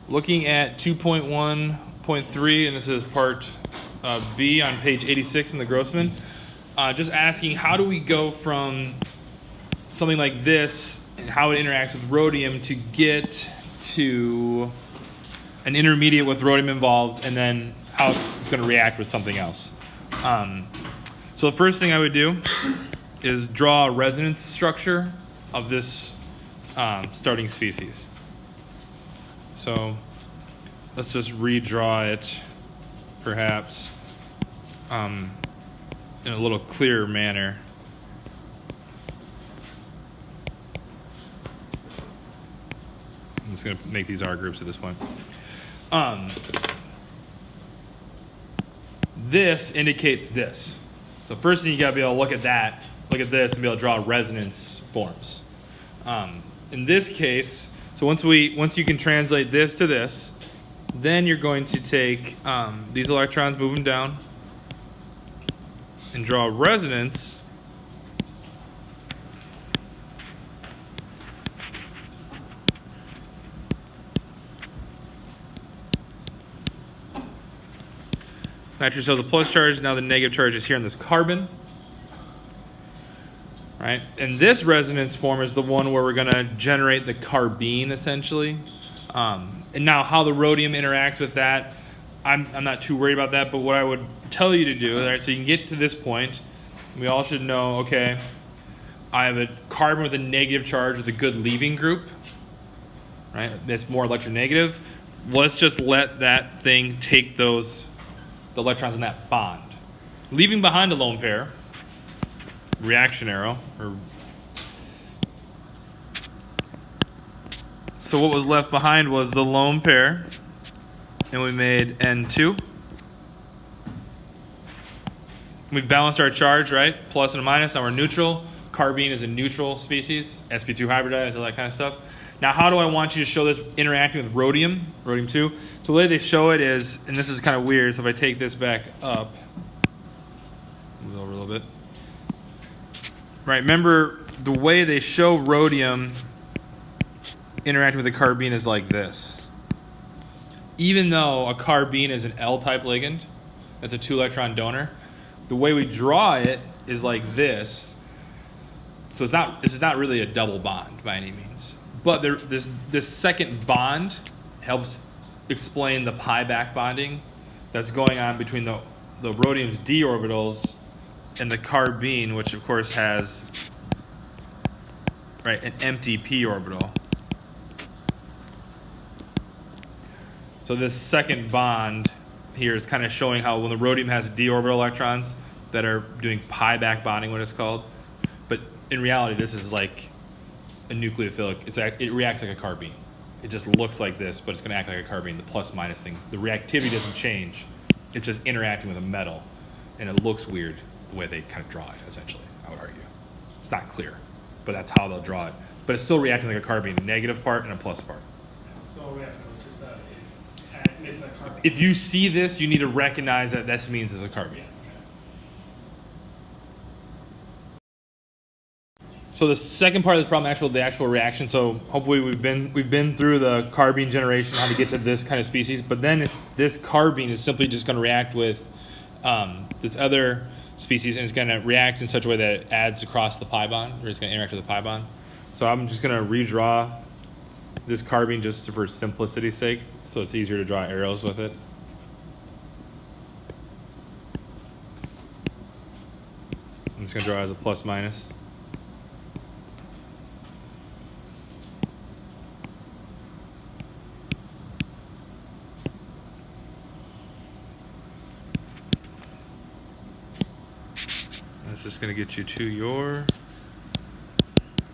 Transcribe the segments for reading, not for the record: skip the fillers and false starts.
Looking at 2.1.3, and this is part B on page 86 in the Grossman, just asking how do we go from something like this and how it interacts with rhodium to get to an intermediate with rhodium involved, and then how it's going to react with something else. So the first thing I would do is draw a resonance structure of this starting species. So let's just redraw it, perhaps, in a little clearer manner. I'm just going to make these R groups at this point. This indicates this. So first thing you got to be able to look at this, and be able to draw resonance forms. In this case, so once you can translate this to this, then you're going to take these electrons, move them down, and draw resonance nitrogen still has a plus charge. Now the negative charge is here in this carbon. Right? And this resonance form is the one where we're going to generate the carbene, essentially. And now how the rhodium interacts with that, I'm not too worried about that, but what I would tell you to do, right, so you can get to this point, we all should know, okay, I have a carbon with a negative charge with a good leaving group, right? That's more electronegative. Let's just let that thing take the electrons in that bond. Leaving behind a lone pair, reaction arrow, so what was left behind was the lone pair, and we made N2. We've balanced our charge, right? Plus and a minus. Now we're neutral. Carbene is a neutral species. sp2 hybridized, all that kind of stuff. Now, how do I want you to show this interacting with rhodium 2? So the way they show it is, and this is kind of weird, so if I take this back up, move it over a little bit. Right, remember the way they show rhodium interacting with a carbene is like this. Even though a carbene is an L-type ligand, that's a 2-electron donor, the way we draw it is like this. So this is not really a double bond by any means. But this second bond helps explain the pi back bonding that's going on between the rhodium's d orbitals and the carbene, which of course has, right, an empty p orbital. So this second bond here is kind of showing how when the rhodium has d orbital electrons that are doing pi back bonding, what it's called. But in reality, this is like a nucleophilic. It reacts like a carbene. It just looks like this, but it's going to act like a carbene. The plus minus thing, the reactivity doesn't change. It's just interacting with a metal, and it looks weird the way they kind of draw it. Essentially, I would argue it's not clear, but that's how they'll draw it. But it's still reacting like a carbene, negative part and a plus part. So it's just that it's a carbene. If you see this, you need to recognize that this means it's a carbene. So the second part of this problem, the actual reaction. So hopefully we've been through the carbene generation, how to get to this kind of species. But then this carbene is simply just going to react with this other species, and it's going to react in such a way that it adds across the pi bond, or it's going to interact with the pi bond. So I'm just going to redraw this carbene just for simplicity's sake, so it's easier to draw arrows with it. I'm just going to draw it as a plus minus. Just going to get you to your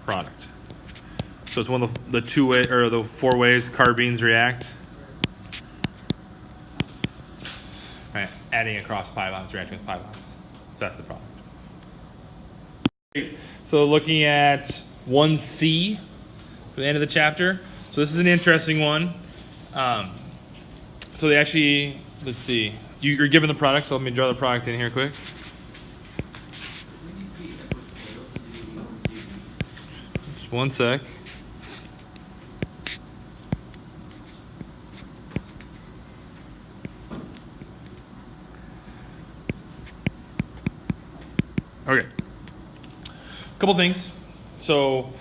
product. So it's one of the 4 ways carbenes react. Right, adding across pi bonds, reacting with pi bonds. So that's the product. So looking at 1C for the end of the chapter. So this is an interesting one. So they actually, let's see, you're given the product. So let me draw the product in here quick. One sec. couple things. So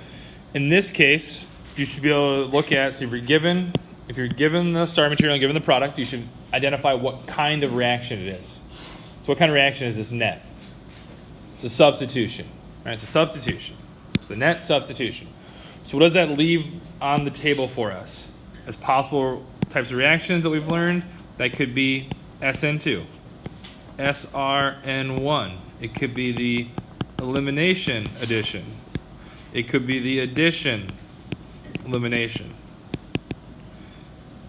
in this case, you should be able to look at, so if you're given the starting material and given the product, you should identify what kind of reaction it is. So what kind of reaction is this net? It's a substitution, right? It's a substitution. It's the net substitution. So what does that leave on the table for us? As possible types of reactions that we've learned, that could be SN2, SRN1. It could be the elimination addition. It could be the addition elimination.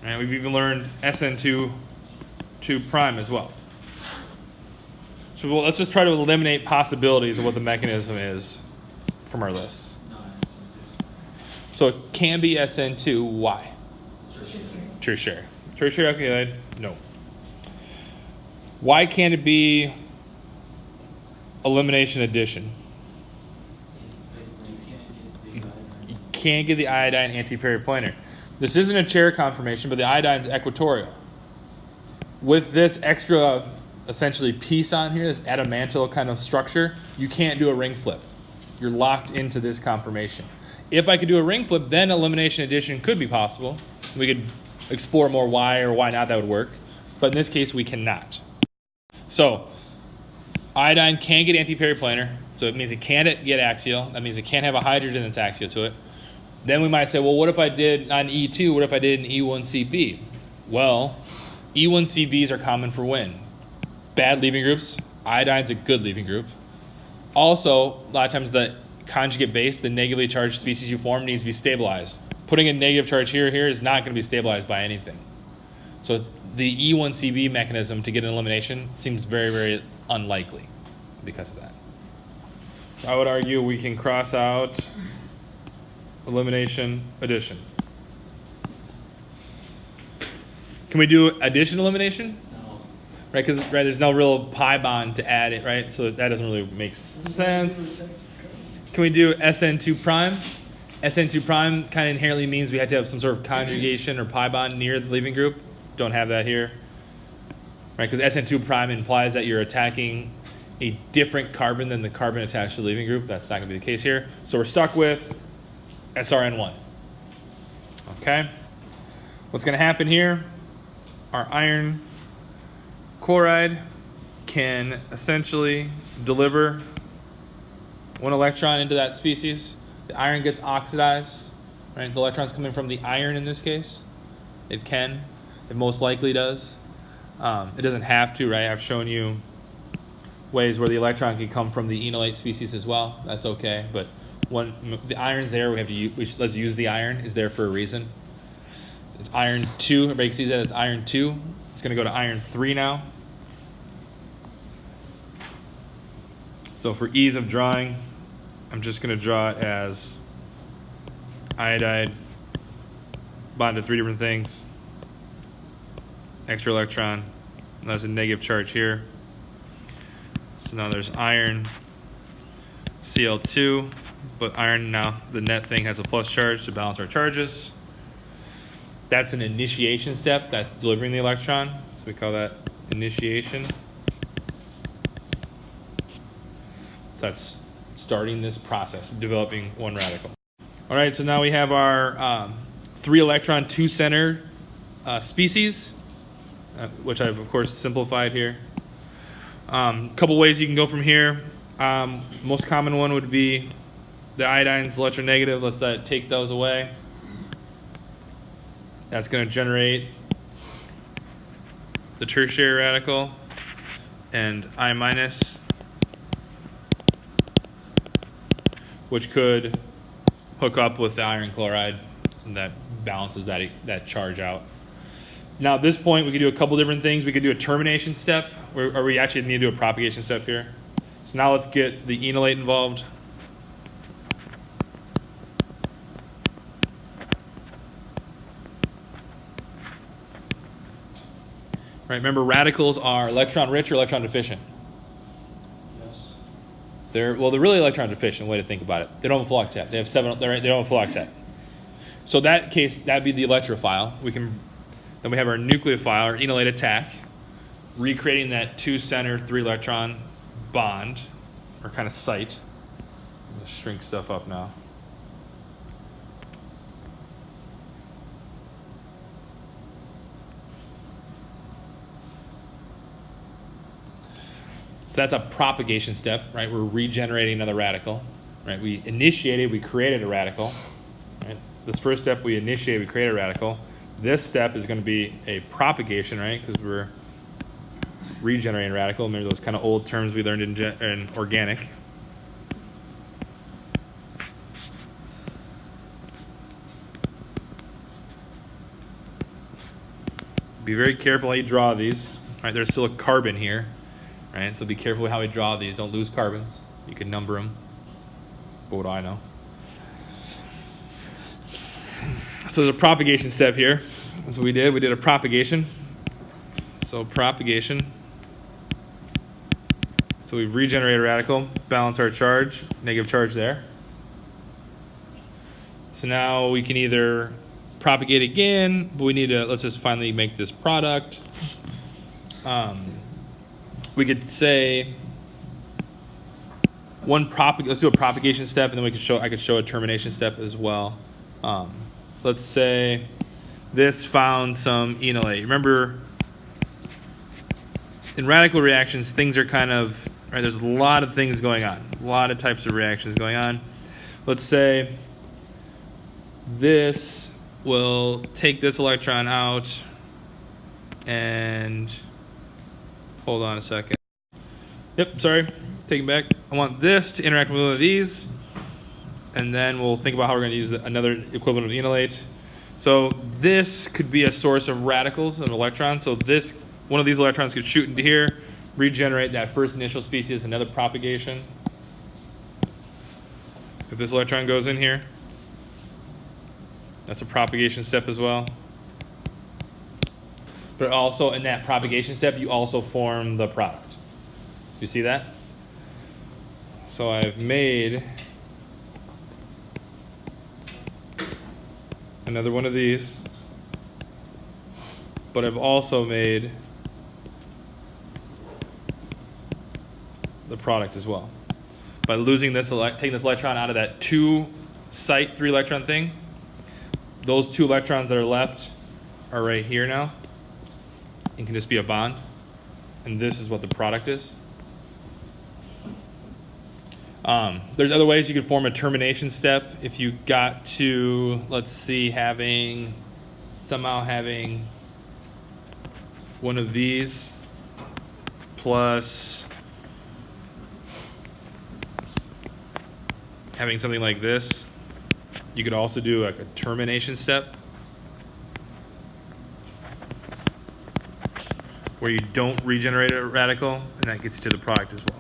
And we've even learned SN2 prime as well. So let's just try to eliminate possibilities of what the mechanism is from our list. So it can be SN2. Why? Tertiary. Tertiary alkylamide? No. Why can't it be elimination addition? You can't get the iodine antiperiplanar. This isn't a chair conformation, but the iodine's equatorial. With this extra, essentially, piece on here, this adamantyl kind of structure, you can't do a ring flip. You're locked into this conformation. If I could do a ring flip, then elimination addition could be possible. We could explore more why or why not that would work. But in this case, we cannot. So iodine can get antiperiplanar, so it means it can't get axial. That means it can't have a hydrogen that's axial to it. Then we might say, well, what if I did on E2? What if I did an E1CB? Well, E1CBs are common for when? Bad leaving groups. Iodine's a good leaving group. Also, a lot of times the conjugate base, the negatively charged species you form, needs to be stabilized. Putting a negative charge here is not going to be stabilized by anything. So the E1CB mechanism to get an elimination seems very, very unlikely because of that. So I would argue we can cross out elimination addition. Can we do addition elimination? No. Right, because there's no real pi bond to add it, right? So that doesn't really make sense. Can we do SN2 prime? SN2 prime kind of inherently means we have to have some sort of conjugation or pi bond near the leaving group. Don't have that here, right? Because SN2 prime implies that you're attacking a different carbon than the carbon attached to the leaving group. That's not going to be the case here. So we're stuck with SRN1. Okay. What's going to happen here? Our iron chloride can essentially deliver one electron into that species. The iron gets oxidized, right? The electron's coming from the iron in this case. It can. It most likely does. It doesn't have to, right? I've shown you ways where the electron can come from the enolate species as well. That's okay. But when the iron's there, let's use the iron. Is there for a reason. It's iron 2. Everybody sees that it's iron 2. It's going to go to iron 3 now. So for ease of drawing, I'm just going to draw it as iodide bonded to 3 different things. Extra electron. And there's a negative charge here. So now there's iron Cl2, but iron now, the net thing has a plus charge to balance our charges. That's an initiation step. That's delivering the electron. So we call that initiation. So that's starting this process of developing one radical. All right, so now we have our 3 electron, 2 center species, which I've of course simplified here. Couple ways you can go from here. Most common one would be the iodine's electronegative. Let's take those away. That's going to generate the tertiary radical and I minus, which could hook up with the iron chloride, and that balances that charge out. Now at this point, we could do a couple different things. We could do a termination step, or we actually need to do a propagation step here. So now let's get the enolate involved. Right, remember radicals are electron rich or electron deficient? Yes. They're really electron deficient, way to think about it. They don't have a full octet. They don't have a full octet. So in that case, that'd be the electrophile. Then we have our nucleophile, our enolate attack, recreating that 2 center 3 electron bond, or kind of site. I'm going to shrink stuff up now. So that's a propagation step, right? We're regenerating another radical, right? We created a radical, right? This first step we created a radical. This step is going to be a propagation, right? Because we're regenerating a radical. Remember those kind of old terms we learned in organic. Be very careful how you draw these, right? There's still a carbon here. Right, so be careful with how we draw these. Don't lose carbons. You can number them. But what do I know? So there's a propagation step here. That's what we did. We did a propagation. So propagation. So we've regenerated a radical, balance our charge, negative charge there. So now we can either propagate again, but we need to, let's just finally make this product. We could say let's do a propagation step, and then I could show a termination step as well. Let's say this found some enolate. Remember, in radical reactions, things are kind of, right, there's a lot of things going on, a lot of types of reactions going on. Let's say this will take this electron out and hold on a second. Yep, sorry, take it back. I want this to interact with one of these, and then we'll think about how we're going to use another equivalent of enolate. So this could be a source of radicals of electrons. So this, one of these electrons could shoot into here, regenerate that first initial species, another propagation. If this electron goes in here, that's a propagation step as well. But also in that propagation step, you also form the product. You see that? So I've made another one of these, but I've also made the product as well. By losing this, taking this electron out of that 2-site 3-electron thing, those 2 electrons that are left are right here now. It can just be a bond, and this is what the product is. There's other ways you could form a termination step if you got to, let's see, somehow having one of these plus having something like this. You could also do like a termination step where you don't regenerate a radical, and that gets you to the product as well.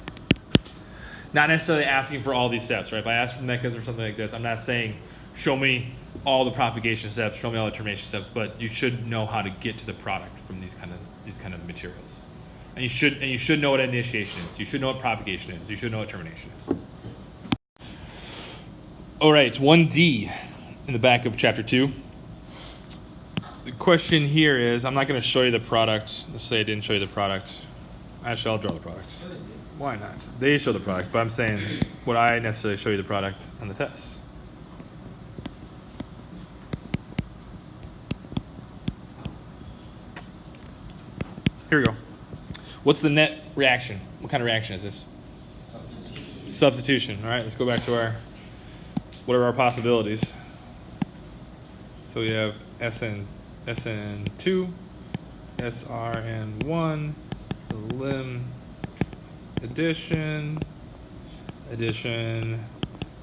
Not necessarily asking for all these steps, right? If I ask for the mechanism or something like this, I'm not saying show me all the propagation steps, show me all the termination steps, but you should know how to get to the product from these kind of materials. And you should know what initiation is. You should know what propagation is. You should know what termination is. All right, 1D in the back of chapter 2. The question here is, I'm not going to show you the product. Let's say I didn't show you the product. Actually, I'll draw the product. Why not? They show the product, but I'm saying, would I necessarily show you the product on the test? Here we go. What's the net reaction? What kind of reaction is this? Substitution. All right, let's go back to what are our possibilities? So we have SN2, SRN1, Elim addition,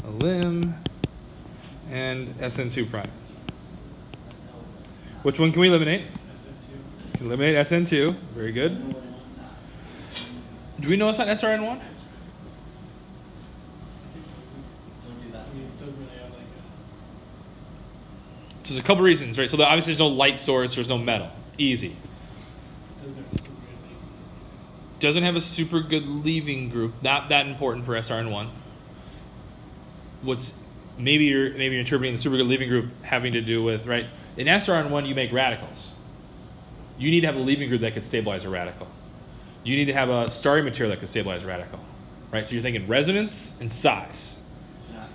Elim, and SN2 prime. Which one can we eliminate? SN2. We can eliminate SN2. Very good. Do we know it's not SRN1? So there's a couple reasons, right? So obviously there's no light source, there's no metal. Easy. Doesn't have a super good leaving group. Not that important for SRN1. What's maybe you're interpreting the super good leaving group having to do with, right? In SRN1 you make radicals. You need to have a leaving group that could stabilize a radical. You need to have a starting material that could stabilize a radical, right? So you're thinking resonance and size. So now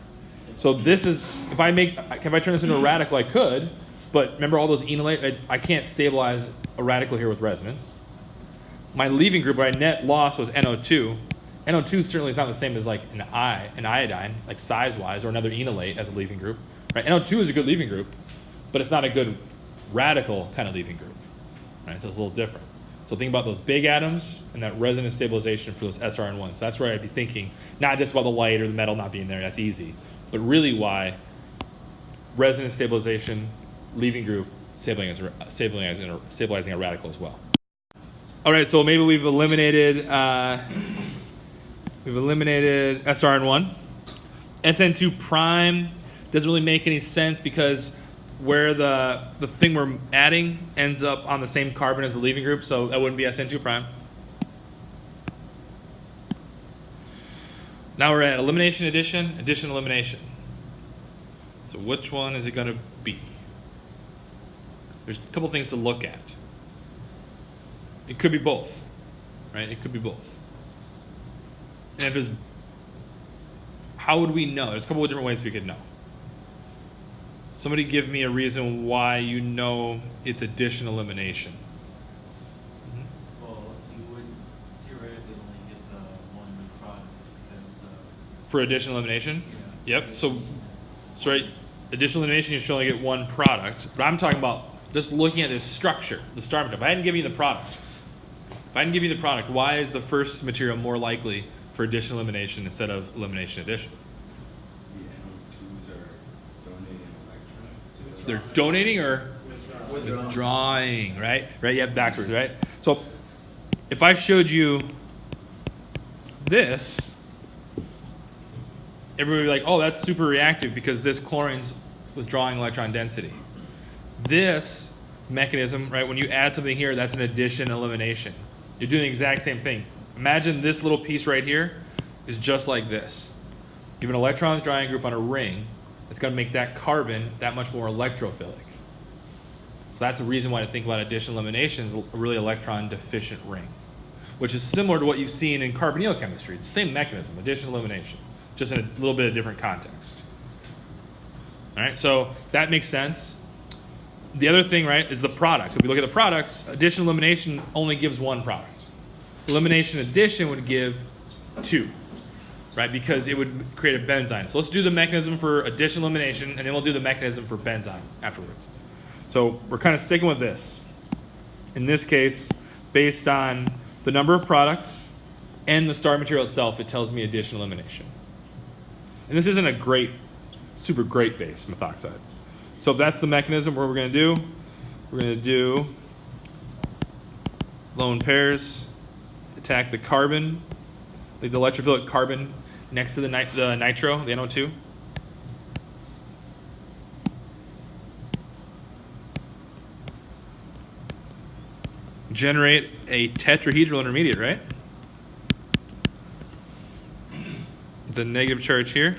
So this is, if I turn this into a radical, I could, but remember all those enolate, I can't stabilize a radical here with resonance. My leaving group, what I net lost was NO2. NO2 certainly is not the same as like an iodine, like size-wise, or another enolate as a leaving group. Right? NO2 is a good leaving group, but it's not a good radical kind of leaving group. Right? So it's a little different. So think about those big atoms and that resonance stabilization for those SRN1s. So that's where I'd be thinking, not just about the light or the metal not being there, that's easy, but really why resonance stabilization, leaving group, stabilizing a radical as well. All right, so maybe we've eliminated SRN1. SN2 prime doesn't really make any sense because where the thing we're adding ends up on the same carbon as the leaving group, so that wouldn't be SN2 prime. Now we're at elimination, addition, addition, elimination. So which one is it going to be? There's a couple things to look at. It could be both, right? It could be both. And if it's, how would we know? There's a couple of different ways we could know. Somebody give me a reason why you know it's addition elimination. Well, you would theoretically only get the one new product because. For addition elimination? Yeah. Yep. So right, addition elimination, you should only get one product. But I'm talking about just looking at this structure, the star material. If I hadn't given you the product, why is the first material more likely for addition elimination instead of elimination addition? The NO2s are donating electrons to They're donating or withdrawing, right? Right, yeah, backwards, right? So if I showed you this, everybody would be like, oh, that's super reactive because this chlorine's withdrawing electron density. This mechanism, right, when you add something here, that's an addition elimination. You're doing the exact same thing. Imagine this little piece right here is just like this. You have an electron withdrawing group on a ring. It's going to make that carbon that much more electrophilic. So that's a reason why to think about addition elimination is a really electron deficient ring, which is similar to what you've seen in carbonyl chemistry. It's the same mechanism, addition elimination, just in a little bit of different context. All right, so that makes sense. The other thing, right, is the products. If we look at the products, addition elimination only gives one product. Elimination addition would give two, right, because it would create a benzyne. So let's do the mechanism for addition elimination, and then we'll do the mechanism for benzyne afterwards. So we're kind of sticking with this. In this case, based on the number of products and the star material itself, it tells me addition elimination. And this isn't a great, super great base, methoxide. So if that's the mechanism, what we're going to do lone pairs, attack the carbon, like the electrophilic carbon next to the nitro, the NO2. Generate a tetrahedral intermediate, right? The negative charge here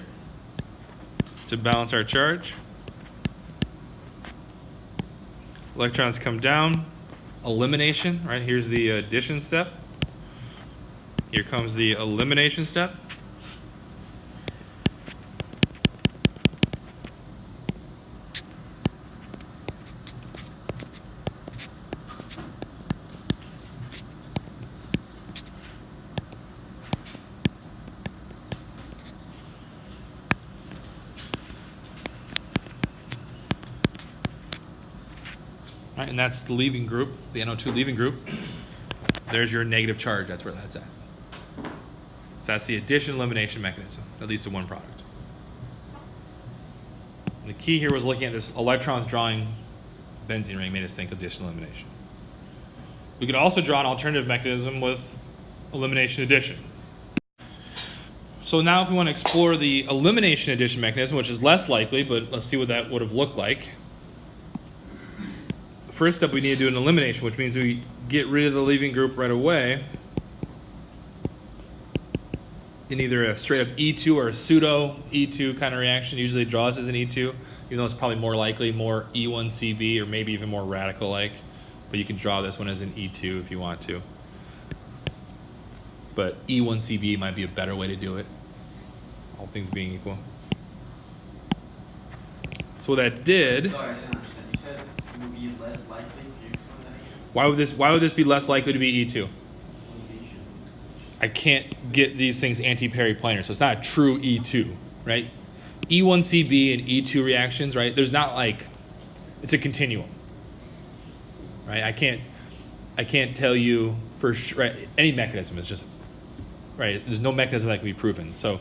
to balance our charge. Electrons come down. Elimination, right? Here's the addition step. Here comes the elimination step. Right, and that's the leaving group, the NO2 leaving group. There's your negative charge, that's where that's at. So that's the addition elimination mechanism, at least to one product. And the key here was looking at this electrons drawing benzene ring made us think addition elimination. We could also draw an alternative mechanism with elimination addition. So now if we want to explore the elimination addition mechanism, which is less likely, but let's see what that would have looked like. First step, we need to do an elimination, which means we get rid of the leaving group right away in either a straight up E2 or a pseudo E2 kind of reaction. Usually it draws as an E2, even though it's probably more likely more E1CB or maybe even more radical-like. But you can draw this one as an E2 if you want to. But E1CB might be a better way to do it, all things being equal. So what that did, Sorry, I didn't understand. You said it would be less likely. Can you explain that again? why would this be less likely to be E2? Elimination. I can't get these things anti-periplanar, so it's not a true E2, right? E1CB and E2 reactions, right? There's not like, it's a continuum, right? I can't tell you for sure, right? Any mechanism is just, right? There's no mechanism that can be proven. So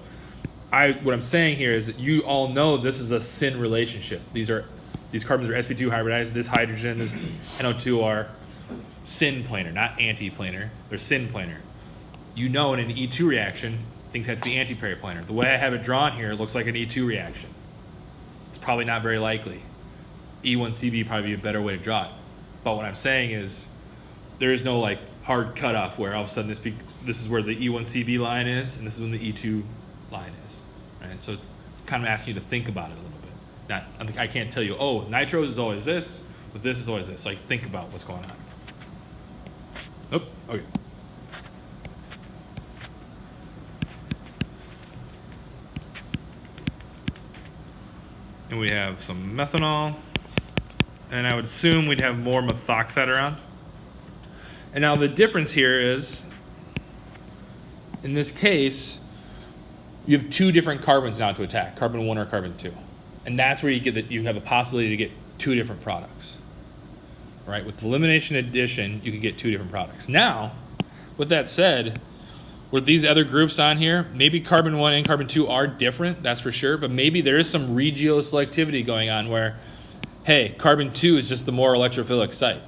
what I'm saying here is that you all know this is a syn relationship. These carbons are sp2 hybridized. This hydrogen, this NO2 are syn planar, not anti-planar. They're syn planar. You know in an E2 reaction, things have to be anti-periplanar. The way I have it drawn here looks like an E2 reaction. It's probably not very likely. E1CB probably be a better way to draw it. But what I'm saying is there is no like hard cutoff where all of a sudden this is where the E1CB line is and this is when the E2 line is. Right? So it's kind of asking you to think about it a little bit. I can't tell you, oh, nitros is always this, but this is always this. Like think about what's going on. Oh, okay. And we have some methanol. And I would assume we'd have more methoxide around. And now the difference here is, in this case, you have two different carbons now to attack, carbon 1 or carbon 2. And that's where you have a possibility to get two different products. Right? With elimination addition, you could get two different products. Now, with that said, with these other groups on here, maybe carbon 1 and carbon 2 are different, that's for sure, but maybe there is some regioselectivity going on where, hey, carbon 2 is just the more electrophilic site.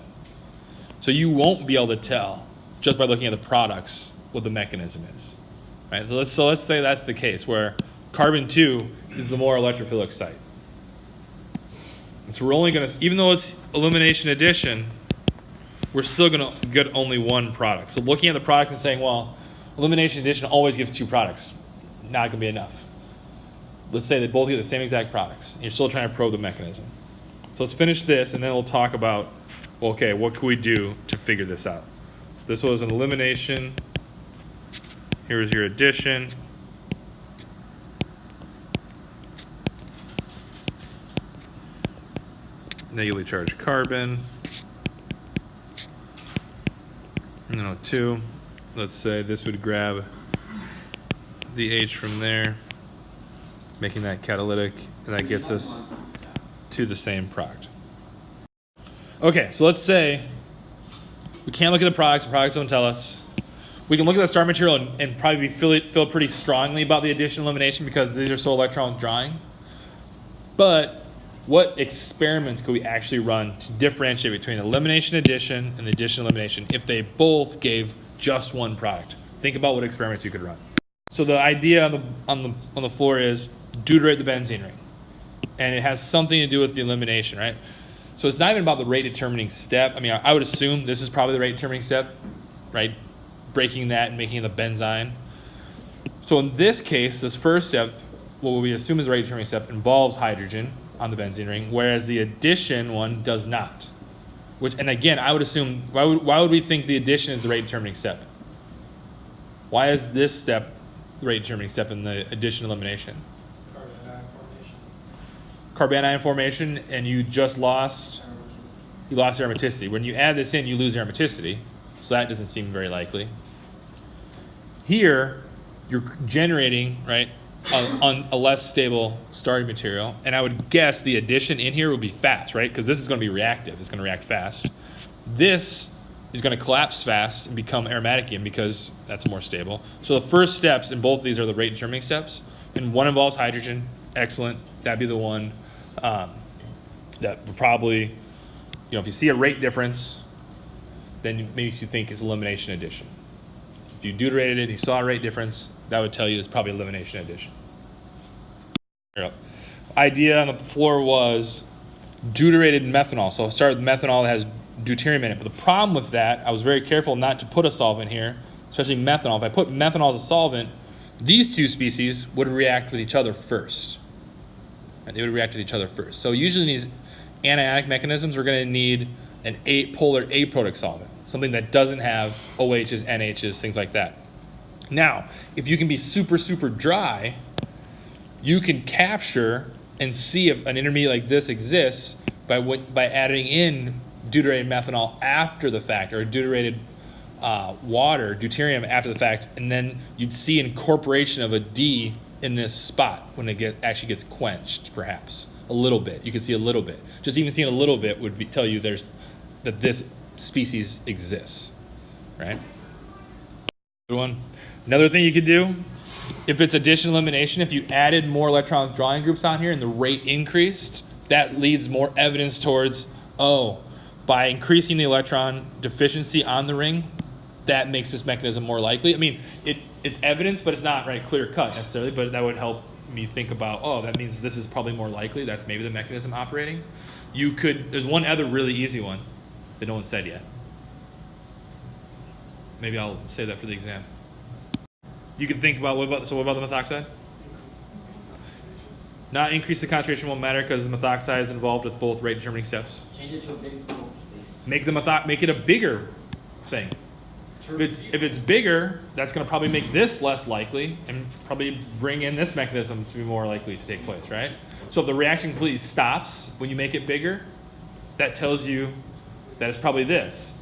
So you won't be able to tell just by looking at the products what the mechanism is. Right? So let's say that's the case, where carbon 2 is the more electrophilic site. And so we're only going to, even though it's elimination addition, we're still going to get only one product. So looking at the product and saying, well, elimination addition always gives two products. Not going to be enough. Let's say they both get the same exact products. You're still trying to probe the mechanism. So let's finish this, and then we'll talk about, well, okay, what can we do to figure this out? So this was an elimination. Here's your addition. Negatively charged carbon. And then O2. Let's say this would grab the H from there, making that catalytic, and that gets us to the same product. Okay, so let's say we can't look at the products don't tell us. We can look at the start material and probably feel pretty strongly about the addition elimination because these are so electron withdrawing. But what experiments could we actually run to differentiate between elimination addition and the addition elimination if they both gave just one product? Think about what experiments you could run. So the idea on the floor is deuterate the benzene ring. And it has something to do with the elimination, right? So it's not even about the rate determining step. I mean, I would assume this is probably the rate determining step, right? Breaking that and making the benzyne. So in this case, this first step, what we assume is the rate determining step, involves hydrogen on the benzene ring, whereas the addition one does not. And again, I would assume, why would we think the addition is the rate determining step? Why is this step the rate determining step in the addition elimination? Carbanion formation, and you lost aromaticity. When you add this in, you lose aromaticity, so that doesn't seem very likely. Here, you're generating, right, on a less stable starting material, and I would guess the addition in here would be fast, right, because this is going to be reactive. It's going to react fast. This is going to collapse fast and become aromatic again because that's more stable. So the first steps in both of these are the rate determining steps, and one involves hydrogen. Excellent. That'd be the one that would probably, if you see a rate difference, then maybe you think it's elimination addition. If you deuterated it and you saw a rate difference, that would tell you it's probably elimination addition. Idea on the floor was deuterated methanol. So I'll start with methanol that has deuterium in it. But the problem with that, I was very careful not to put a solvent here, especially methanol. If I put methanol as a solvent, these two species would react with each other first. They would react with each other first. So usually in these anionic mechanisms, we're going to need an polar aprotic solvent, something that doesn't have OHs, NHs, things like that. Now, if you can be super, super dry, you can capture and see if an intermediate like this exists by adding in deuterated methanol after the fact, or deuterated water, deuterium after the fact, and then you'd see incorporation of a D in this spot when it actually gets quenched, perhaps a little bit. You can see a little bit. Just even seeing a little bit would tell you that this species exists, right? Good one. Another thing you could do, if it's addition elimination, if you added more electron withdrawing groups on here and the rate increased, that leads more evidence towards, by increasing the electron deficiency on the ring, that makes this mechanism more likely. I mean, it's evidence, but it's not clear cut necessarily, but that would help me think about, that means this is probably more likely. That's maybe the mechanism operating. There's one other really easy one that no one said yet. Maybe I'll say that for the exam. You can think about, what about the methoxide? Not increase the concentration won't matter because the methoxide is involved with both rate determining steps. Change it to a big pool. Make it a bigger thing. If it's bigger, that's going to probably make this less likely and probably bring in this mechanism to be more likely to take place, right? So if the reaction completely stops when you make it bigger, that tells you that it's probably this.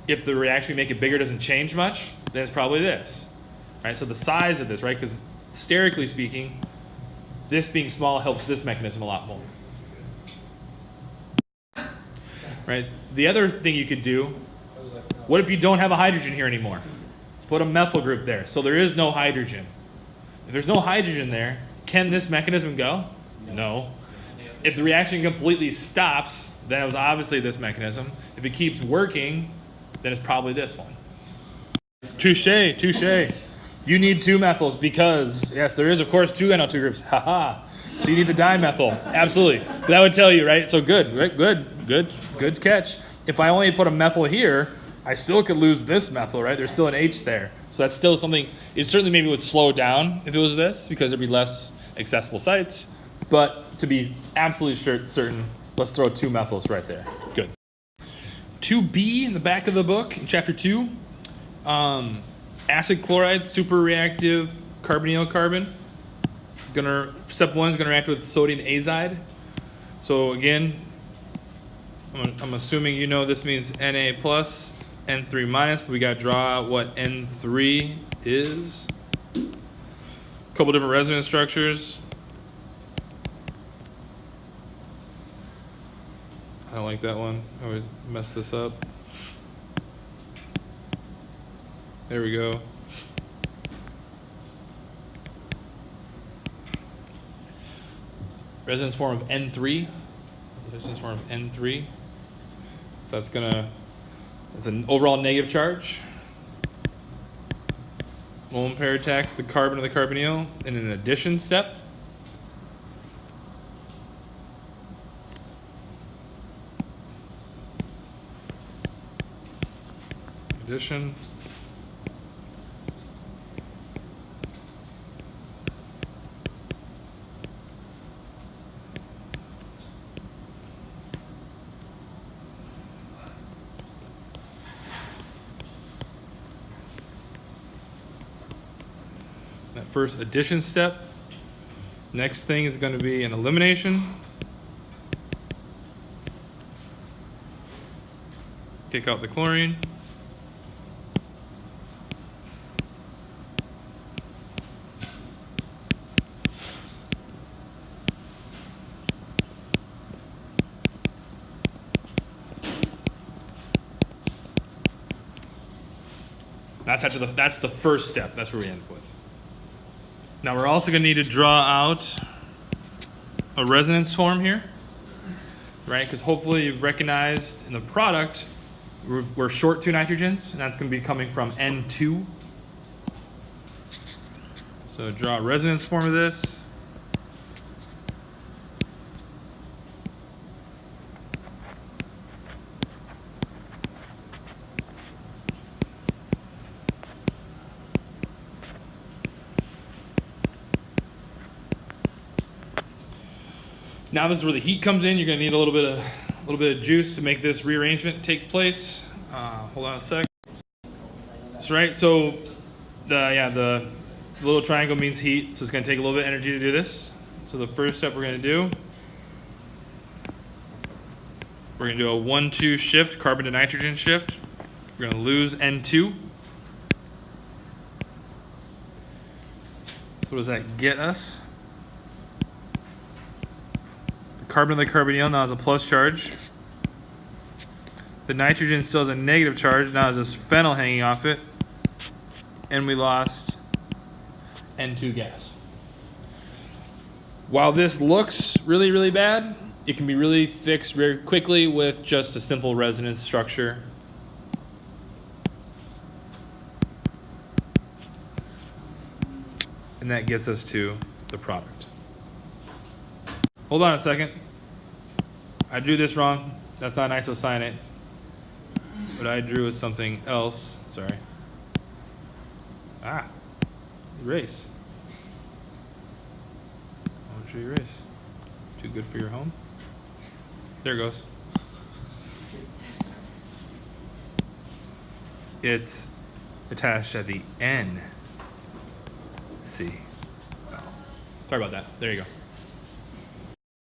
If the reaction you make it bigger doesn't change much, then it's probably this, right? So the size of this, right? Because sterically speaking, this being small helps this mechanism a lot more, right? The other thing you could do, what if you don't have a hydrogen here anymore? Put a methyl group there. So there is no hydrogen. If there's no hydrogen there, can this mechanism go? No. If the reaction completely stops, then it was obviously this mechanism. If it keeps working, then it's probably this one. Touche. You need two methyls because, yes, there is, of course, two NO2 groups. Haha. So you need the dimethyl. Absolutely. But that would tell you, right? So good catch. If I only put a methyl here, I still could lose this methyl, right? There's still an H there. So that's still something, it certainly maybe would slow down if it was this because there'd be less accessible sites. But to be absolutely certain, let's throw two methyls right there. Good. 2B in the back of the book, in chapter 2, acid chloride, super reactive carbonyl carbon. Step 1 is going to react with sodium azide. So again, I'm assuming you know this means Na plus, N3 minus, but we got to draw out what N3 is. A couple different resonance structures. I don't like that one. I always mess this up. There we go. Resonance form of N3. Resonance form of N3. So it's an overall negative charge. Lone pair attacks the carbon of the carbonyl in an addition step. Addition. That first addition step. Next thing is going to be an elimination. Kick out the chlorine. That's the first step. That's where we end up with. Now we're also going to need to draw out a resonance form here, right? Because hopefully you've recognized in the product we're short two nitrogens, and that's going to be coming from N2. So draw a resonance form of this. Now this is where the heat comes in. You're going to need a little bit of juice to make this rearrangement take place. Hold on a sec. That's right. So the little triangle means heat, so it's going to take a little bit of energy to do this. So the first step we're going to do We're going to do a 1-2 shift, carbon to nitrogen shift. We're going to lose N2. So what does that get us? The carbon of the carbonyl now has a plus charge. The nitrogen still has a negative charge. Now has this phenyl hanging off it. And we lost N2 gas. While this looks really, really bad, it can be really fixed very quickly with just a simple resonance structure. And that gets us to the product. Hold on a second. I drew this wrong. That's not an isocyanate. What I drew was something else. Sorry. Erase. Why don't you erase? Too good for your home? There it goes. It's attached at the N. See. Oh. Sorry about that. There you go.